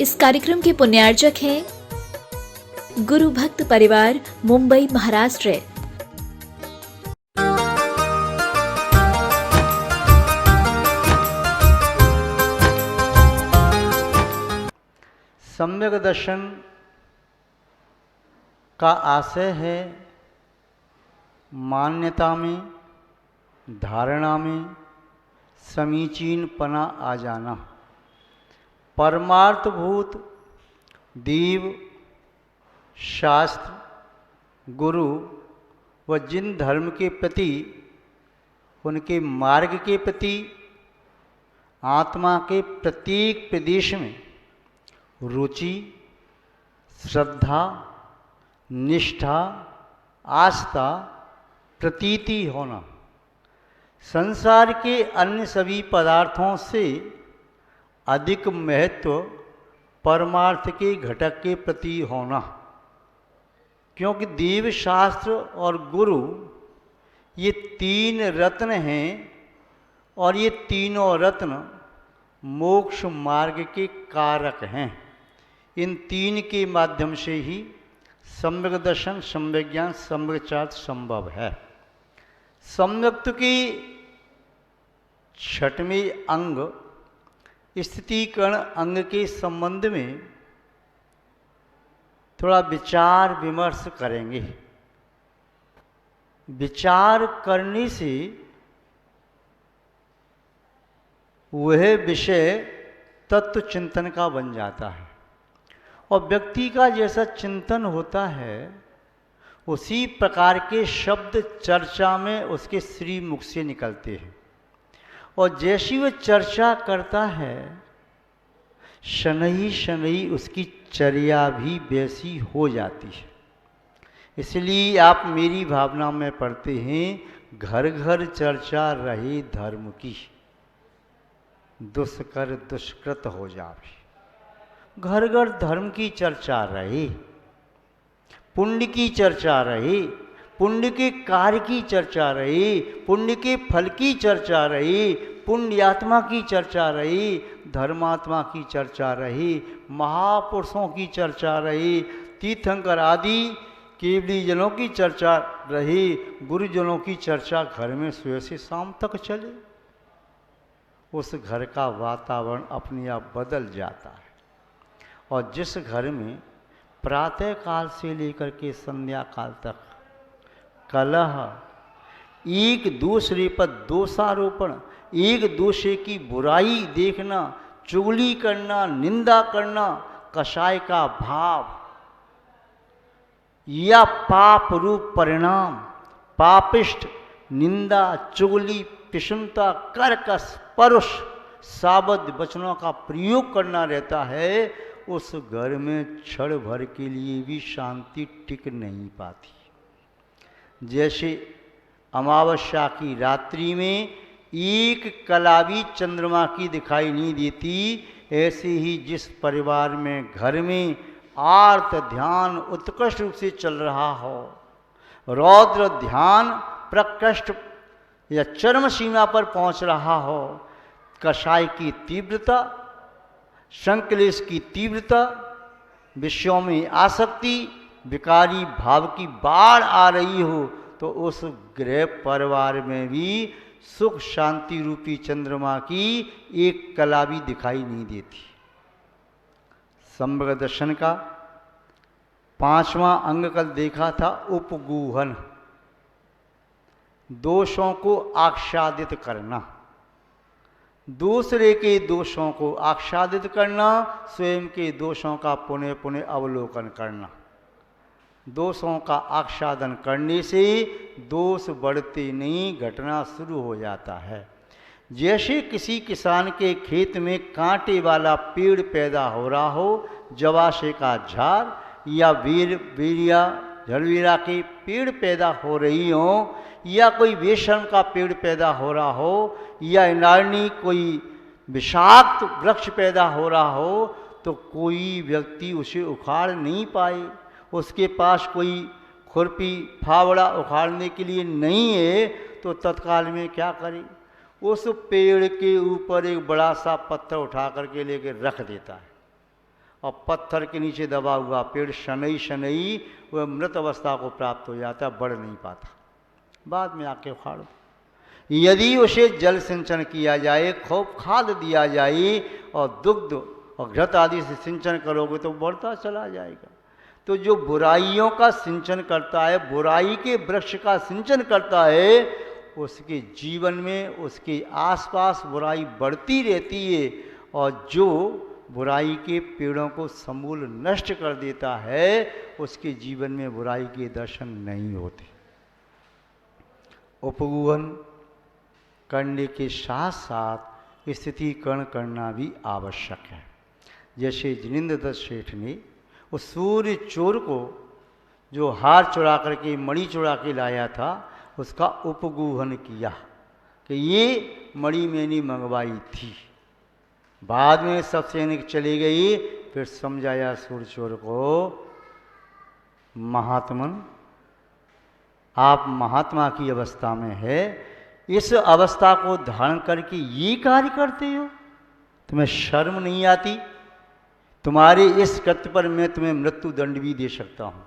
इस कार्यक्रम के पुण्यार्चक हैं गुरु भक्त परिवार, मुंबई, महाराष्ट्र। सम्यक दर्शन का आशय है मान्यता में, धारणा में समीचीनपना आ जाना। परमार्थभूत देव, शास्त्र, गुरु व जिन धर्म के प्रति, उनके मार्ग के प्रति आत्मा के प्रत्येक प्रदेश में रुचि, श्रद्धा, निष्ठा, आस्था, प्रतीति होना, संसार के अन्य सभी पदार्थों से अधिक महत्व परमार्थ के घटक के प्रति होना। क्योंकि देव, शास्त्र और गुरु ये तीन रत्न हैं और ये तीनों रत्न मोक्ष मार्ग के कारक हैं। इन तीन के माध्यम से ही सम्यक दर्शन, सम्यक ज्ञान, सम्यक चार्थ संभव है। सम्यक्त की छठवें अंग स्थितिकरण अंग के संबंध में थोड़ा विचार विमर्श करेंगे। विचार करने से वह विषय तत्व चिंतन का बन जाता है और व्यक्ति का जैसा चिंतन होता है उसी प्रकार के शब्द चर्चा में उसके श्री मुख से निकलते हैं और जैसी वह चर्चा करता है शनई शनई उसकी चर्या भी वैसी हो जाती है। इसलिए आप मेरी भावना में पढ़ते हैं, घर घर चर्चा रहे धर्म की, दुष्कर दुष्कृत हो जावे। घर घर धर्म की चर्चा रहे, पुण्य की चर्चा रहे, पुण्य के कार्य की चर्चा रहे, पुण्य के फल की चर्चा रहे, पुण्यात्मा की चर्चा रहे, धर्मात्मा की चर्चा रहे, महापुरुषों की चर्चा रहे, तीर्थंकर आदि केवली जनों की चर्चा रहे, गुरुजनों की चर्चा घर में सुबह से शाम तक चले। उस घर का वातावरण अपने आप बदल जाता है। और जिस घर में प्रातः काल से लेकर के संध्या काल तक कलह, एक दूसरे पर दोषारोपण, एक दूसरे की बुराई देखना, चुगली करना, निंदा करना, कषाय का भाव या पाप रूप परिणाम, पापिष्ट निंदा, चुगली, पिशुनता, कर्कश, परुष, साबद्ध वचनों का प्रयोग करना रहता है। उस घर में क्षण भर के लिए भी शांति टिक नहीं पाती। जैसे अमावस्या की रात्रि में एक कला भी चंद्रमा की दिखाई नहीं देती, ऐसे ही जिस परिवार में, घर में आर्त ध्यान उत्कृष्ट रूप से चल रहा हो, रौद्र ध्यान प्रकृष्ट या चरम सीमा पर पहुंच रहा हो, कषाय की तीव्रता, संक्लेश की तीव्रता, विषयों में आसक्ति, विकारी भाव की बाढ़ आ रही हो, तो उस गृह परिवार में भी सुख शांति रूपी चंद्रमा की एक कला भी दिखाई नहीं देती। सम्यक दर्शन का पांचवा अंग कल देखा था उपगूहन, दोषों को आच्छादित करना, दूसरे के दोषों को आच्छादित करना, स्वयं के दोषों का पुनः पुनः अवलोकन करना। दोषों का आच्छादन करने से दोष बढ़ते नहीं, घटना शुरू हो जाता है। जैसे किसी किसान के खेत में कांटे वाला पेड़ पैदा हो रहा हो, जवाशे का झाड़ या बेरिया झड़वीरा के पेड़ पैदा हो रही हो, या कोई बेशर्म का पेड़ पैदा हो रहा हो, या इनारनी कोई विषाक्त वृक्ष पैदा हो रहा हो, तो कोई व्यक्ति उसे उखाड़ नहीं पाए। उसके पास कोई खुरपी फावड़ा उखाड़ने के लिए नहीं है, तो तत्काल में क्या करे, उस पेड़ के ऊपर एक बड़ा सा पत्थर उठा करके लेके रख देता है और पत्थर के नीचे दबा हुआ पेड़ शनई शनई वह मृत अवस्था को प्राप्त हो जाता, बढ़ नहीं पाता, बाद में आके उखाड़ दो। यदि उसे जल सिंचन किया जाए, खूब खाद दिया जाए और दुग्ध और घृत आदि से सिंचन करोगे तो बढ़ता चला जाएगा। तो जो बुराइयों का सिंचन करता है, बुराई के वृक्ष का सिंचन करता है, उसके जीवन में उसके आसपास बुराई बढ़ती रहती है, और जो बुराई के पेड़ों को समूल नष्ट कर देता है, उसके जीवन में बुराई के दर्शन नहीं होते। उपगूहन करने के साथ साथ स्थितिकरण करना भी आवश्यक है। जैसे जिनेंद्र दत्त सेठ ने उस सूर्य चोर को जो हार चुरा करके मणि चुरा के लाया था, उसका उपगूहन किया कि ये मणि मैंने मंगवाई थी। बाद में सब सैनिक चली गई, फिर समझाया सूर्य चोर को, महात्मन आप महात्मा की अवस्था में है, इस अवस्था को धारण करके ये कार्य करते हो, तुम्हें शर्म नहीं आती? तुम्हारे इस कृत्य पर मैं तुम्हें मृत्यु दंड भी दे सकता हूं।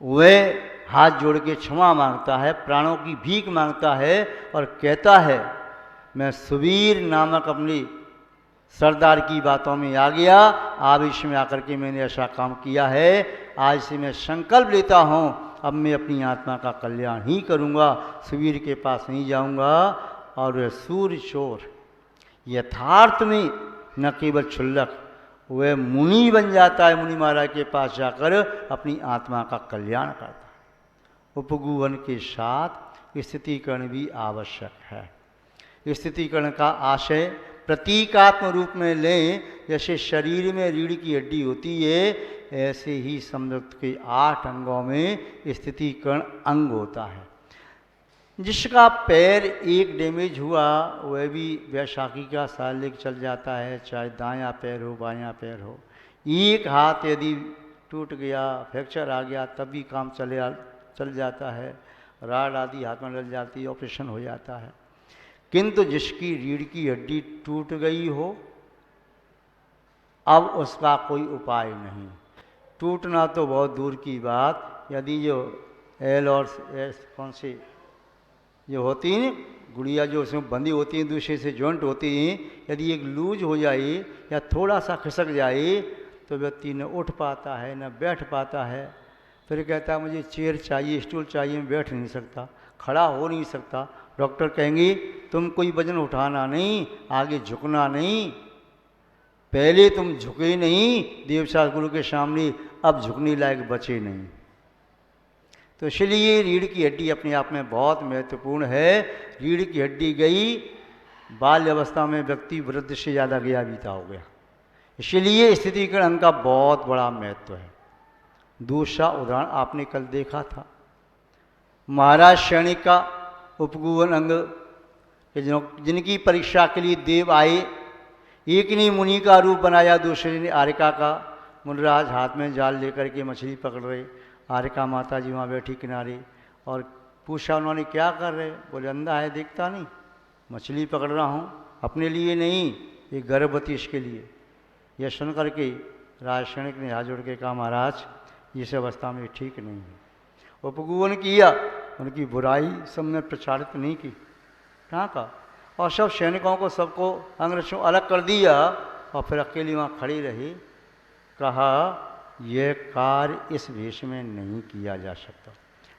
वह हाथ जोड़ के क्षमा मांगता है, प्राणों की भीख मांगता है और कहता है, मैं सुबीर नामक अपनी सरदार की बातों में आ गया, आवेश में आकर के मैंने ऐसा काम किया है, आज से मैं संकल्प लेता हूँ, अब मैं अपनी आत्मा का कल्याण ही करूँगा, सुबीर के पास नहीं जाऊँगा। और सूर्य चोर यथार्थ में न केवल क्षुल्लक, वह मुनि बन जाता है, मुनि महाराज के पास जाकर अपनी आत्मा का कल्याण करता है। उपगूहन के साथ स्थितिकरण भी आवश्यक है। स्थितिकरण का आशय प्रतीकात्म रूप में लें, जैसे शरीर में रीढ़ की हड्डी होती है, ऐसे ही समृद्ध के 8 अंगों में स्थितिकरण अंग होता है। जिसका पैर एक डैमेज हुआ, वह भी वैशाखी का साल लेकर चल जाता है, चाहे दायां पैर हो बायां पैर हो। एक हाथ यदि टूट गया, फ्रैक्चर आ गया, तब भी काम चल जाता है, राड आदि हाथ में लग जाती है, ऑपरेशन हो जाता है। किंतु जिसकी रीढ़ की हड्डी टूट गई हो, अब उसका कोई उपाय नहीं। टूटना तो बहुत दूर की बात, यदि जो एल और एस कौन सी जो होती हैं गुड़िया, जो उसमें बंधी होती हैं, दूसरे से जॉइंट होती हैं, यदि एक लूज हो जाए या थोड़ा सा खिसक जाए तो व्यक्ति न उठ पाता है न बैठ पाता है। फिर कहता है मुझे चेयर चाहिए, स्टूल चाहिए, मैं बैठ नहीं सकता, खड़ा हो नहीं सकता। डॉक्टर कहेंगे तुम कोई वजन उठाना नहीं, आगे झुकना नहीं, पहले तुम झुके नहीं देवशास्त्र गुरु के सामने, अब झुकने लायक बचे नहीं। तो इसलिए रीढ़ की हड्डी अपने आप में बहुत महत्वपूर्ण है। रीढ़ की हड्डी गई, बाल्य अवस्था में व्यक्ति वृद्ध से ज़्यादा गया बीता हो गया, इसलिए स्थितिकरण अंग का बहुत बड़ा महत्व है। दूसरा उदाहरण आपने कल देखा था, महाराज सैनिक का उपगूहन अंग, जिनकी परीक्षा के लिए देव आए, एक ने मुनि का रूप बनाया, दूसरे ने आरिका का। मुनराज हाथ में जाल लेकर के मछली पकड़ रहे, आरिका माता जी वहाँ बैठी किनारे, और पूछा उन्होंने क्या कर रहे? बोले अंधा है देखता नहीं, मछली पकड़ रहा हूँ, अपने लिए नहीं, ये गर्भवती इसके लिए। यह सुन करके राज सैनिक ने हाथ जोड़ के कहा महाराज इस अवस्था में ठीक नहीं है। उपगूहन किया, उनकी बुराई सबने प्रचारित नहीं की, कहाँ का, और सब सैनिकों को सबको अंग्रेजों अलग कर दिया, और फिर अकेले वहाँ खड़ी रही। कहा यह कार्य इस भेष में नहीं किया जा सकता,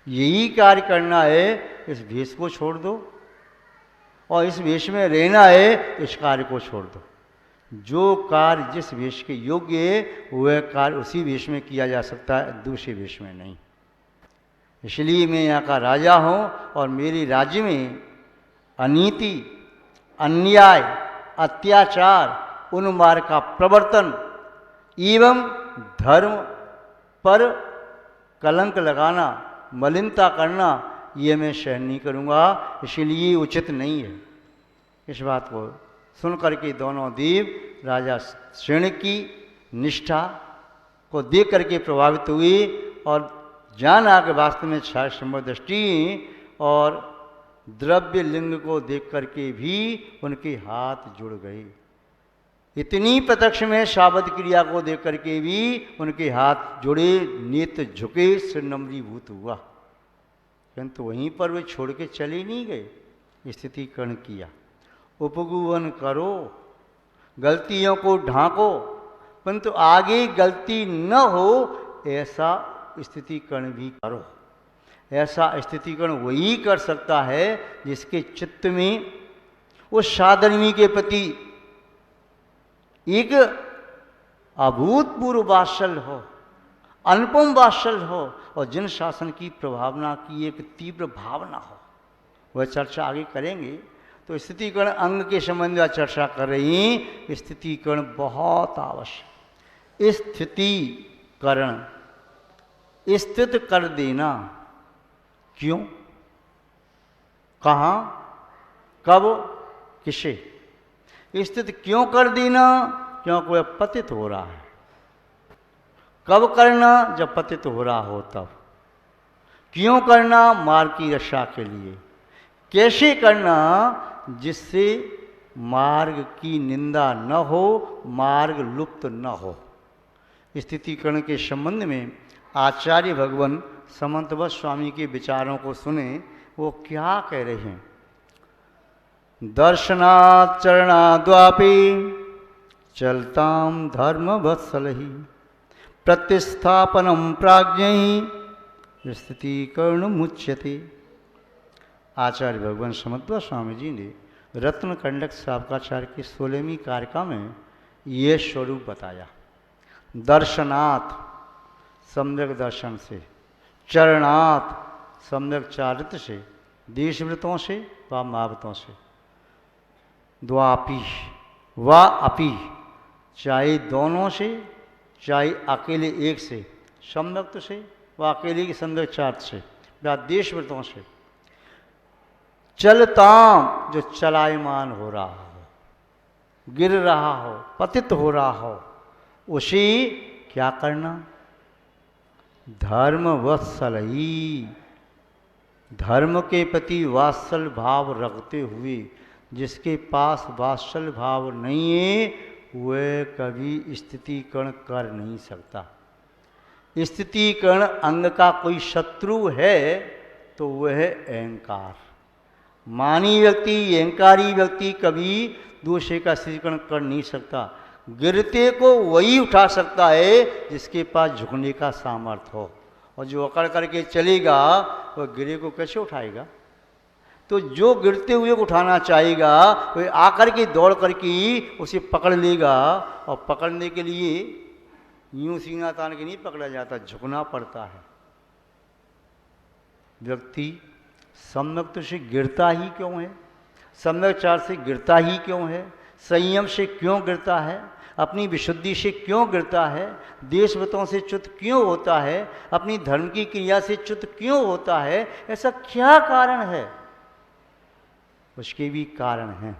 यही कार्य करना है, इस भेष को छोड़ दो, और इस भेष में रहना है, इस कार्य को छोड़ दो। जो कार्य जिस भेष के योग्य है वह कार्य उसी भेष में किया जा सकता है, दूसरे भेष में नहीं। इसलिए मैं यहाँ का राजा हूँ, और मेरे राज्य में अनीति, अन्याय, अत्याचार, उन्मार्ग का प्रवर्तन एवं धर्म पर कलंक लगाना, मलिनता करना, ये मैं सहन नहीं करूँगा, इसलिए उचित नहीं है। इस बात को सुन करके दोनों देव राजा सैनिक की निष्ठा को देख करके प्रभावित हुए, और जाना कि वास्तव में छाया दृष्टि और द्रव्य लिंग को देख करके भी उनके हाथ जुड़ गए। इतनी प्रत्यक्ष में शाबद क्रिया को देख करके भी उनके हाथ जुड़े, नेत्र झुके, सिर नम्रीभूत हुआ, किंतु वहीं पर वे छोड़ के चले नहीं गए, स्थितिकरण किया। उपगुवन करो, गलतियों को ढांको, परंतु आगे गलती न हो ऐसा स्थितिकरण भी करो। ऐसा स्थितिकरण वही कर सकता है जिसके चित्त में उस साधर्मी के प्रति एक अभूतपूर्व वात्सल्य हो, अनुपम वात्सल्य हो, और जिन शासन की प्रभावना की एक तीव्र भावना हो। वह चर्चा आगे करेंगे। तो स्थितिकरण अंग के संबंध में चर्चा कर रही। स्थितिकरण बहुत आवश्यक। स्थितिकरण, स्थित कर देना, क्यों, कहाँ, कब, किसे। स्थित क्यों कर देना, क्योंकि वह पतित हो रहा है। कब करना, जब पतित हो रहा हो तब। क्यों करना, मार्ग की रक्षा के लिए। कैसे करना, जिससे मार्ग की निंदा न हो, मार्ग लुप्त न हो। स्थितिकरण के संबंध में आचार्य भगवान समंतवत स्वामी के विचारों को सुने। वो क्या कह रहे हैं। दर्शनात् चरणाद्वापि चलताम धर्म वत्सलहि प्रतिस्थापनम प्राज्ञै स्थितिकरण मुच्यते। आचार्य भगवान समंतवत स्वामी जी ने रत्न कंडक साबकाचार्य की 16वीं कारिका में ये स्वरूप बताया। दर्शनात्, सम्यक दर्शन से, चरणात्, सम्यक चारित्र से, देशव्रतों से व महाव्रतों से, द्वापि व अपि, चाहे दोनों से चाहे अकेले एक से, सम्यक्त से व अकेले की सम्यक चारित्र से, या देशव्रतों से। चलताम, जो चलायमान हो रहा हो, गिर रहा हो, पतित हो रहा हो, उसे क्या करना। धर्म वत्सल ही, धर्म के प्रति वात्सल भाव रखते हुए। जिसके पास वात्सल भाव नहीं है वह कभी स्थितिकरण कर नहीं सकता। स्थितिकरण अंग का कोई शत्रु है तो वह है अहंकार। मानी व्यक्ति, अहंकारी व्यक्ति कभी दूसरे का स्थितिकरण कर नहीं सकता। गिरते को वही उठा सकता है जिसके पास झुकने का सामर्थ्य हो, और जो अकड़ करके चलेगा वह गिरे को कैसे उठाएगा। तो जो गिरते हुए को उठाना चाहेगा वह आकर के दौड़ करके उसे पकड़ लेगा, और पकड़ने के लिए यूं सीना तान के नहीं पकड़ा जाता, झुकना पड़ता है। व्यक्ति सम्यक से गिरता ही क्यों है, सम्यक चार से गिरता ही क्यों है, संयम से क्यों गिरता है, अपनी विशुद्धि से क्यों गिरता है, देशव्रतों से च्युत क्यों होता है, अपनी धर्म की क्रिया से च्युत क्यों होता है, ऐसा क्या कारण है। उसके भी कारण हैं।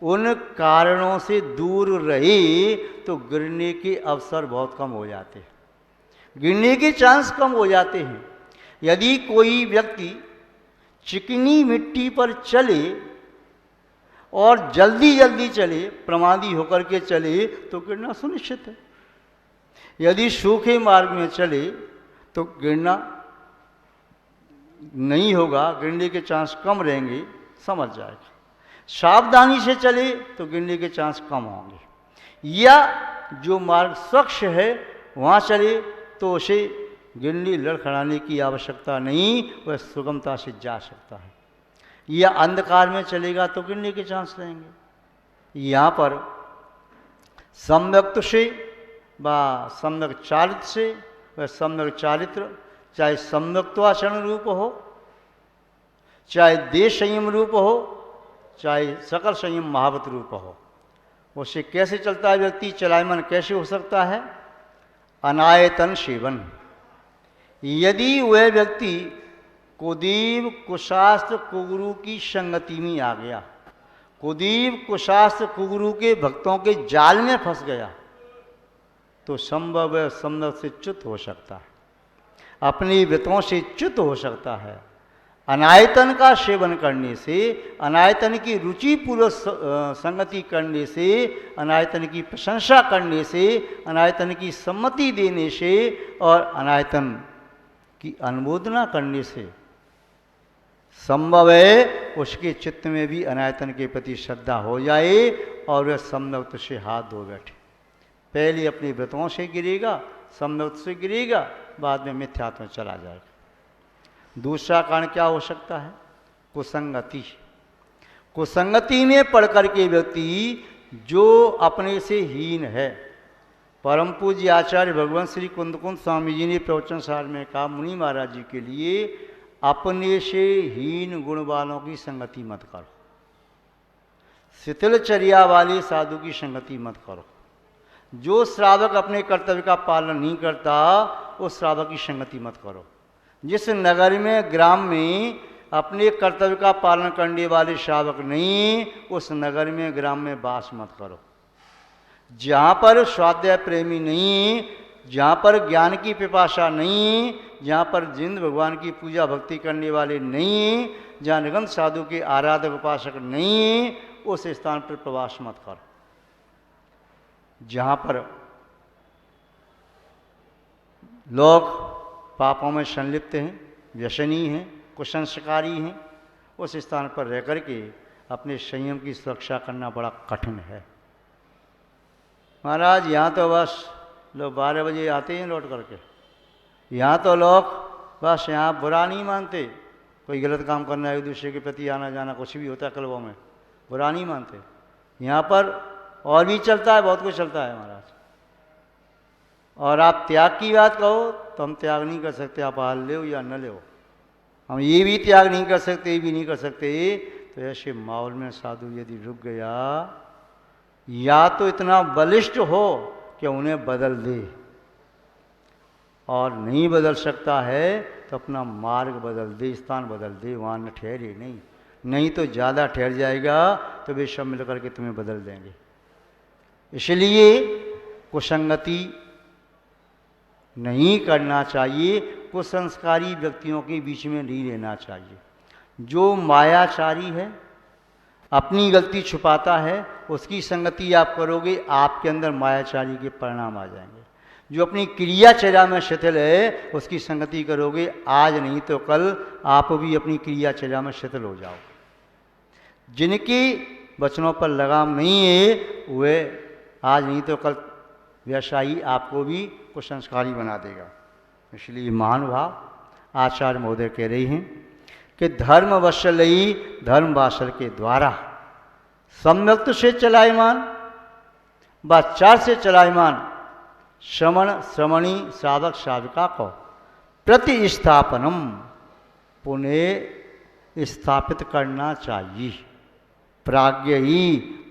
उन कारणों से दूर रहे तो गिरने के अवसर बहुत कम हो जाते हैं, गिरने के चांस कम हो जाते हैं। यदि कोई व्यक्ति चिकनी मिट्टी पर चले और जल्दी जल्दी चले, प्रमादी होकर के चले, तो गिरना सुनिश्चित है। यदि सूखे मार्ग में चले तो गिरना नहीं होगा, गिरने के चांस कम रहेंगे, समझ जाएगा। सावधानी से चले तो गिरने के चांस कम होंगे, या जो मार्ग स्वच्छ है वहाँ चले तो उसे गिरने लड़खड़ाने की आवश्यकता नहीं, वह सुगमता से जा सकता है। या अंधकार में चलेगा तो गिरने के चांस रहेंगे। यहाँ पर सम्यक्त से व सम्यक चारित्र से, वह सम्यक चारित्र चाहे सम्यक्त्वाचरण रूप हो, चाहे देश संयम रूप हो, चाहे सकल संयम महावत रूप हो, उससे कैसे चलता है व्यक्ति, चलायमान कैसे हो सकता है। अनायतन सेवन। यदि वह व्यक्ति कुदेव कुशास्त्र कुगुरु की संगति में आ गया, कुदेव कुशास्त्र कुगुरु के भक्तों के जाल में फंस गया, तो संभव है सम्यक से च्युत हो सकता है, अपनी व्रतों से च्युत हो सकता है। अनायतन का सेवन करने से, अनायतन की रुचि पूर्वक संगति करने से, अनायतन की प्रशंसा करने से, अनायतन की सम्मति देने से और अनायतन की अनुमोदना करने से संभव है उसके चित्त में भी अनायतन के प्रति श्रद्धा हो जाए और वह सम्यक्त से हाथ धो बैठे। पहले अपने व्रतों से गिरेगा, सम्यक्त से गिरेगा, बाद में मिथ्यात्व में चला जाएगा। दूसरा कारण क्या हो सकता है? कुसंगति। कुसंगति में पढ़ करके व्यक्ति जो अपने से हीन है, परम पूज्य आचार्य भगवान श्री कुंदकुंद स्वामी जी ने प्रवचन सार में कहा, मुनि महाराज जी के लिए, अपने से हीन गुण वालों की संगति मत करो, शिथिल चर्या वाले साधु की संगति मत करो। जो श्रावक अपने कर्तव्य का पालन नहीं करता उस श्रावक की संगति मत करो। जिस नगर में, ग्राम में अपने कर्तव्य का पालन करने वाले श्रावक नहीं, उस नगर में, ग्राम में वास मत करो। जहाँ पर स्वाध्याय प्रेमी नहीं, जहाँ पर ज्ञान की पिपासा नहीं, जहाँ पर जिंद भगवान की पूजा भक्ति करने वाले नहीं, जहाँ निगंत साधु के आराधक उपासक नहीं, उस स्थान पर प्रवास मत करो। जहाँ पर लोग पापों में संलिप्त हैं, व्यसनी हैं, कुसंस्कारी हैं, उस स्थान पर रह करके अपने संयम की सुरक्षा करना बड़ा कठिन है। महाराज यहाँ तो बस लोग 12 बजे आते हैं लौट करके, यहाँ तो लोग बस यहाँ बुरा नहीं मानते, कोई गलत काम करना है, एक दूसरे के प्रति आना जाना कुछ भी होता है क्लबों में, बुरा नहीं मानते। यहाँ पर और भी चलता है, बहुत कुछ चलता है महाराज। और आप त्याग की बात कहो तो हम त्याग नहीं कर सकते, आप हाल ले या न ले, हम ये भी त्याग नहीं कर सकते, ये भी नहीं कर सकते। तो ऐसे माहौल में साधु यदि रुक गया, या तो इतना बलिष्ठ हो कि उन्हें बदल दे, और नहीं बदल सकता है तो अपना मार्ग बदल दे, स्थान बदल दे, वहाँ न ठहरे नहीं तो ज़्यादा ठहर जाएगा तो वे सब मिल करके तुम्हें बदल देंगे। इसलिए कुसंगति नहीं करना चाहिए, कुसंस्कारी व्यक्तियों के बीच में नहीं रहना चाहिए। जो मायाचारी है, अपनी गलती छुपाता है, उसकी संगति आप करोगे, आपके अंदर मायाचारी के परिणाम आ जाएंगे। जो अपनी क्रियाचर्या में शिथिल है, उसकी संगति करोगे, आज नहीं तो कल आप भी अपनी क्रियाचर्या में शिथिल हो जाओगे। जिनकी वचनों पर लगाम नहीं है, वे आज नहीं तो कल वैसा ही आपको भी कुसंस्कारी बना देगा। इसलिए महानुभाव आचार्य महोदय कह रहे हैं कि धर्म वत्सलयी धर्म वासल के द्वारा सम्यक्त से चलायमान व चार से चलायमान श्रवण श्रवणी साधक साधिका को प्रतिस्थापनम पुनः स्थापित करना चाहिए। प्राज्ञ ही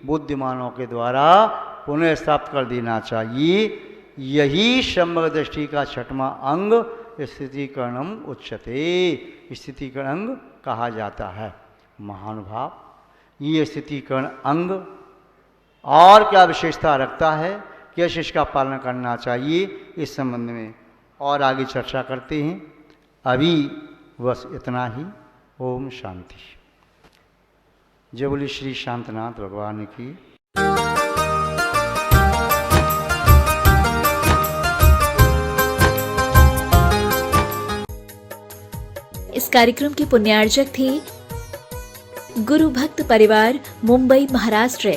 बुद्धिमानों के द्वारा पुनः स्थापित कर देना चाहिए। यही समग्र दृष्टि का छठवां अंग स्थितिकरणम उच्यते, स्थितिकरण अंग कहा जाता है। महानुभाव, ये स्थितिकरण अंग और क्या विशेषता रखता है, कैसे इसका पालन करना चाहिए, इस संबंध में और आगे चर्चा करते हैं। अभी बस इतना ही। ओम शांति। जय बोले श्री शांतनाथ भगवान की। इस कार्यक्रम के पुण्यार्जक थे गुरु भक्त परिवार, मुंबई, महाराष्ट्र।